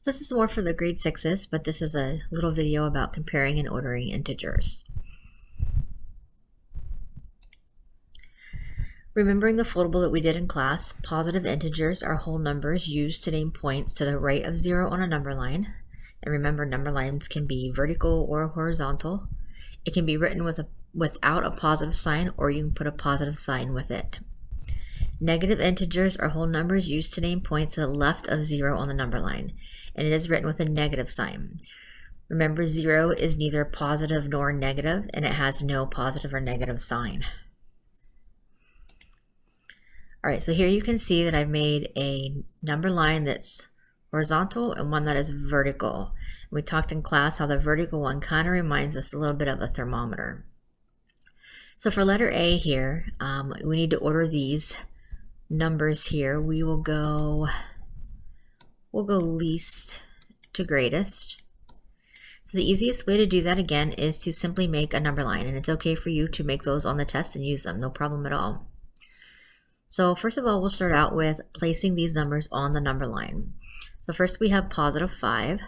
So this is more for the grade 6s, but this is a little video about comparing and ordering integers. Remembering the foldable that we did in class, positive integers are whole numbers used to name points to the right of 0 on a number line. And remember, number lines can be vertical or horizontal. It can be written without a positive sign, or you can put a positive sign with it. Negative integers are whole numbers used to name points to the left of 0 on the number line, and it is written with a negative sign. Remember, 0 is neither positive nor negative, and it has no positive or negative sign. All right, so here you can see that I've made a number line that's horizontal and one that is vertical. We talked in class how the vertical one kind of reminds us a little bit of a thermometer. So for letter A here, we need to order these numbers here. We'll go least to greatest. So the easiest way to do that again is to simply make a number line, and it's okay for you to make those on the test and use them, no problem at all. So first of all, we'll start out with placing these numbers on the number line. So first we have positive 5.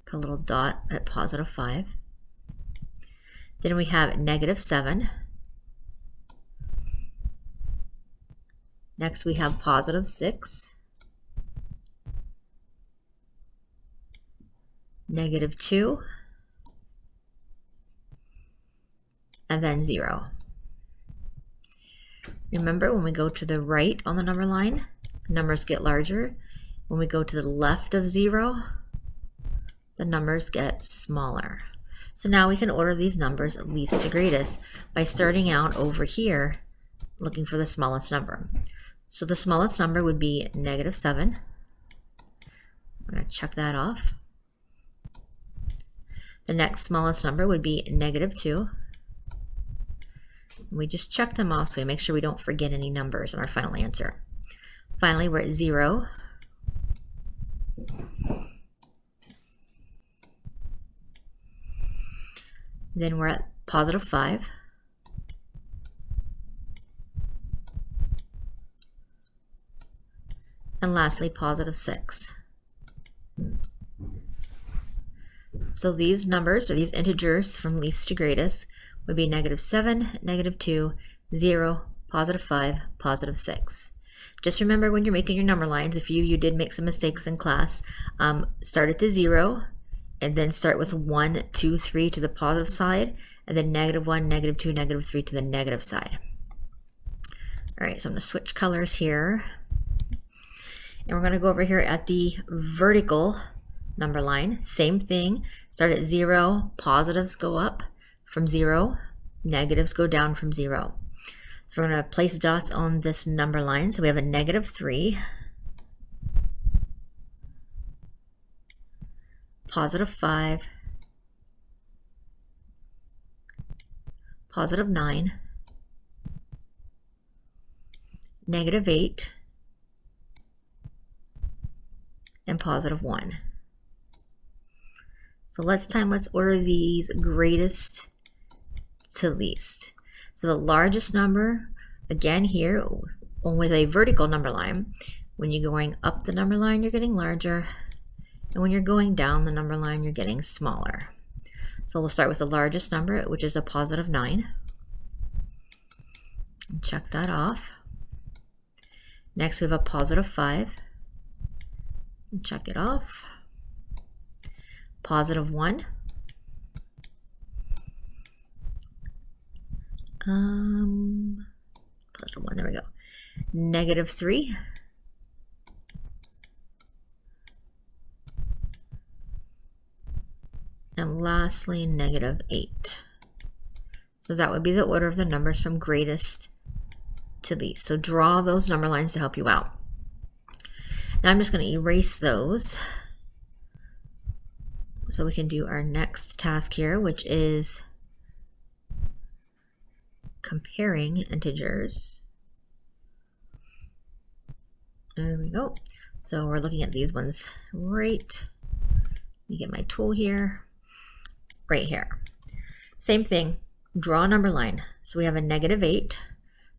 Put a little dot at positive 5. Then we have negative 7. Next we have positive 6. Negative 2. And then 0. Remember, when we go to the right on the number line, numbers get larger. When we go to the left of 0, the numbers get smaller. So now we can order these numbers least to greatest by starting out over here, looking for the smallest number. So the smallest number would be negative 7. I'm going to check that off. The next smallest number would be negative 2. We just check them off so we make sure we don't forget any numbers in our final answer. Finally, we're at 0. Then we're at positive 5. And lastly, positive 6. So these numbers, or these integers from least to greatest, would be negative 7, negative 2, 0, positive 5, positive 6. Just remember when you're making your number lines, if you did make some mistakes in class, start at the 0, and then start with 1, 2, 3 to the positive side, and then negative 1, negative 2, negative 3 to the negative side. All right, so I'm going to switch colors here. And we're going to go over here at the vertical number line. Same thing, start at 0, positives go up from 0, negatives go down from 0. So we're going to place dots on this number line. So we have a negative 3, positive 5, positive 9, negative 8, and positive 1. So let's order these greatest to least. So the largest number, again here, with a vertical number line, when you're going up the number line, you're getting larger. And when you're going down the number line, you're getting smaller. So we'll start with the largest number, which is a positive 9. And check that off. Next, we have a positive 5. And check it off. Positive 1. Positive 1, there we go. Negative 3. And lastly, negative 8. So that would be the order of the numbers from greatest to least. So draw those number lines to help you out. Now I'm just going to erase those so we can do our next task here, which is comparing integers. There we go. So we're looking at these ones right. Let me get my tool here. Right here. Same thing, draw a number line. So we have a negative 8.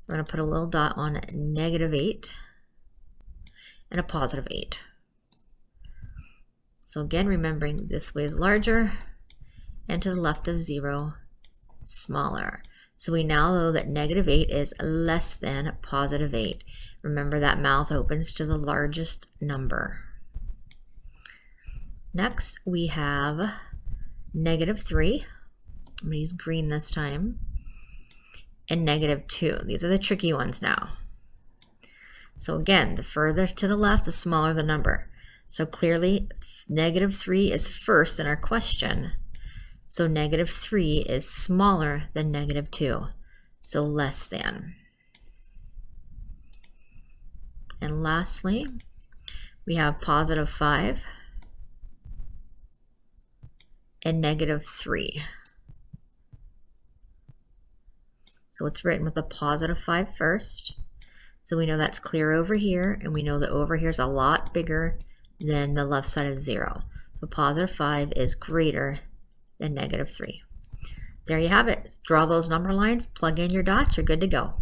I'm going to put a little dot on negative 8 and a positive 8. So again, remembering this way is larger, and to the left of 0, smaller. So we now know that negative 8 is less than positive 8. Remember that mouth opens to the largest number. Next, we have negative 3. I'm going to use green this time. And negative 2. These are the tricky ones now. So again, the further to the left, the smaller the number. So clearly, negative 3 is first in our question. So negative 3 is smaller than negative 2. So less than. And lastly, we have positive 5 and negative 3. So it's written with a positive 5 first. So we know that's clear over here, and we know that over here is a lot bigger than the left side of 0. So positive 5 is greater than negative 3. There you have it. Draw those number lines, plug in your dots, you're good to go.